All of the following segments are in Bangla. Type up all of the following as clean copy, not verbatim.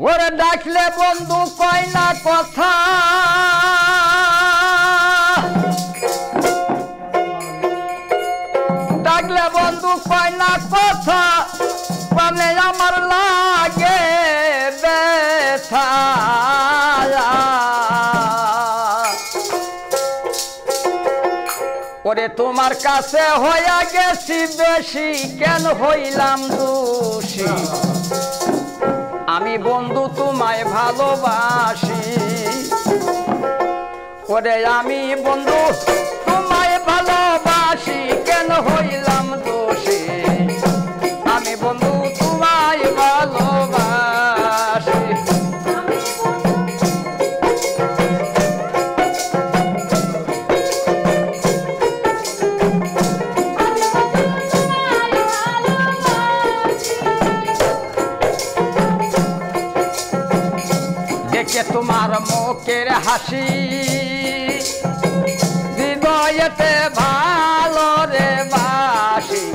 ওরে ডাকলে বন্ধু কয় না কথা, ডাকলে বন্ধু কয় না কথা, মানে আমার লাগে ব্যথা। ওরে তোমার কাছে হইয়া গেছি বেশি, কেন হইলাম দোষী, আমি বন্ধু তোমায় ভালোবাসি। ওরে আমি বন্ধু তোমায় ভালোবাসি, কেন হইলাম দোষী, আমি বন্ধু তোমায় ভালোবাসি। দেখে তোমার মুখের হাসি, হৃদয়েতে ভালো রে বাসি,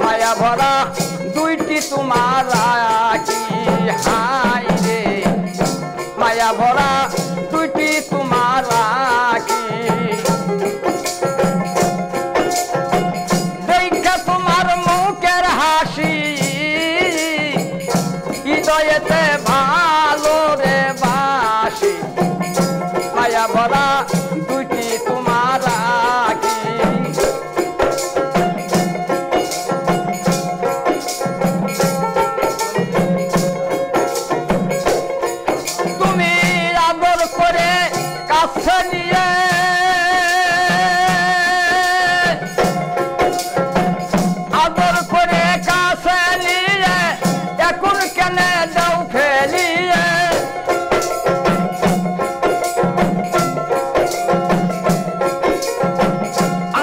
মায়া ভরা দুইটি তোমার আঁখি, হাই রে মায়া ভরা দুইটি তোমার আঁখি। দেখে তোমার মুখের হাসি, হৃদয়েতে ভালো রে বাসি, মায়া ভরা দুইটি তোমার আঁখি। তুমি আদর করে কাছে নিয়ে, আদর করে কাছে নিয়ে, এখন কেন দাও ফেলিয়ে।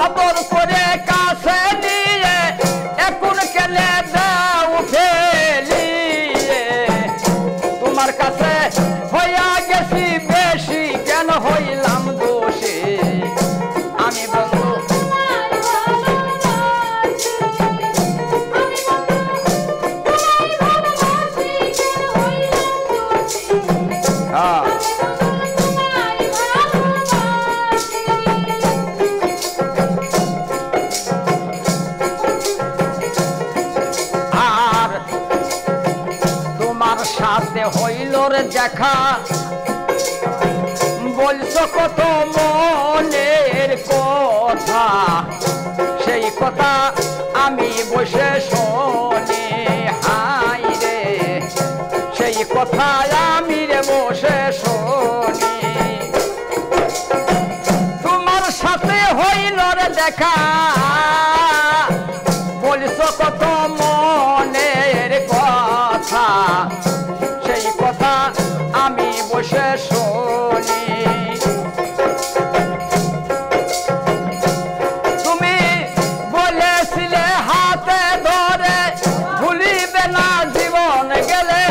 আদর করে কাছে নিয়ে, এখন কেন দাও ফেলিয়ে। তোমার কাছে হইয়া গেছি বেশি, কেন হইলাম দোষী, আমি বন্ধু আর তোমার সাথে হইল রে দেখা, বলছো কত মনের কথা, সেই কথা আমি বসে শুনি, হাই রে সেই কথা আমি রে বসে শুনি। তোমার সাথে হইল রে দেখা, বলছো কত মনের কথা, সেই কথা আমি বসে শুনি। তুমি বলেছিলে হাতে ধরে ভুলিবে না জীবন গেলে,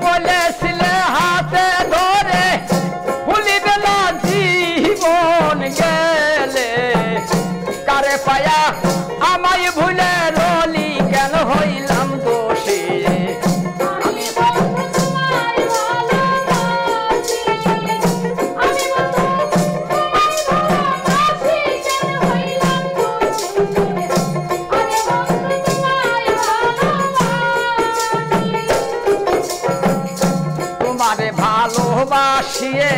বলেছিলে হাতে ধরে ভুলিবে না জীবন গেলে। কারে পায়া আমায় ভুলে রলি, কেন হইলাম দোষী, আমি বন্ধু তোমায় ভালোবাসি, আমি বন্ধু তোমায় ভালোবাসি, কেন হইলাম দোষী, আমি বন্ধু তোমায় ভালোবাসি। তোমারে ভালোবাসিয়ে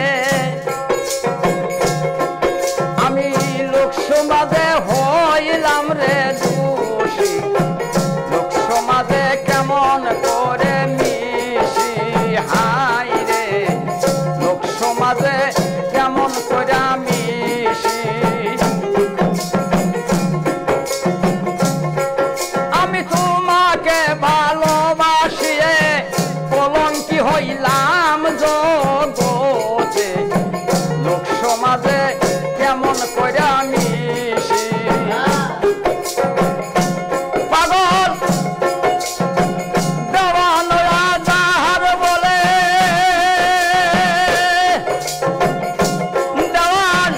আমি লোক সমাজে হইলাম রে দোষী, লোক সমাজে কেমন করে মিশি, হাই রে লোক সমাজে কেমন করে মিশি। আমি তোমাকে ভালোবাসিয়ে কলঙ্কি হইলাম জগতে, লোক সমাজে কেমন করে মিশি। পাগল দেওয়ানো আজাহার বলে, দেওয়ান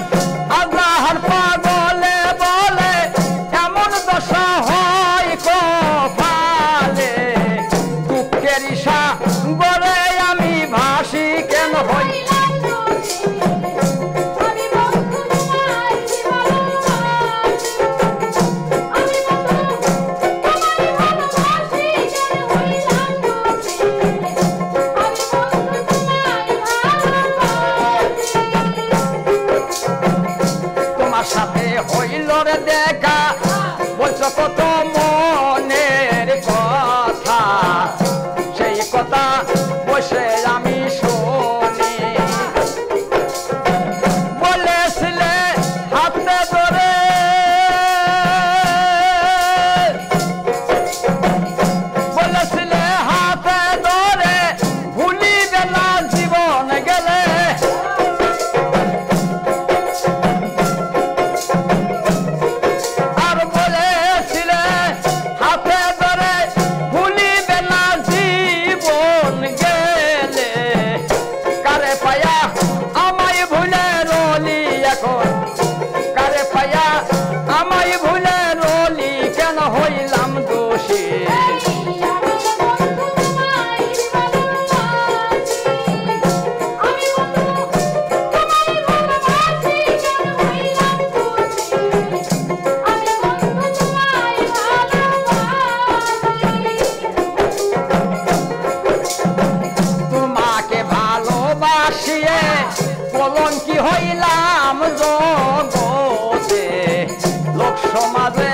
নজর দেখা বলছো কত মনের কথা সেই কথা বসে আমি শুনি বলেছিলে হাতে ধরে বলেছিলে হাতে ধরে ভুলিবে না জীবন গেলে আর বলেছিলে হাতে ধরে ভুলিবে না জীবন গেলে কারে পায়া আমায় ভুলে রলি এখন কারে পায়া আমায় ভুলে রলি কেন হইলাম দোষী তোমাকে ভালোবাসিয়ে কলঙ্কি হইলাম জগতে লোক সমাজে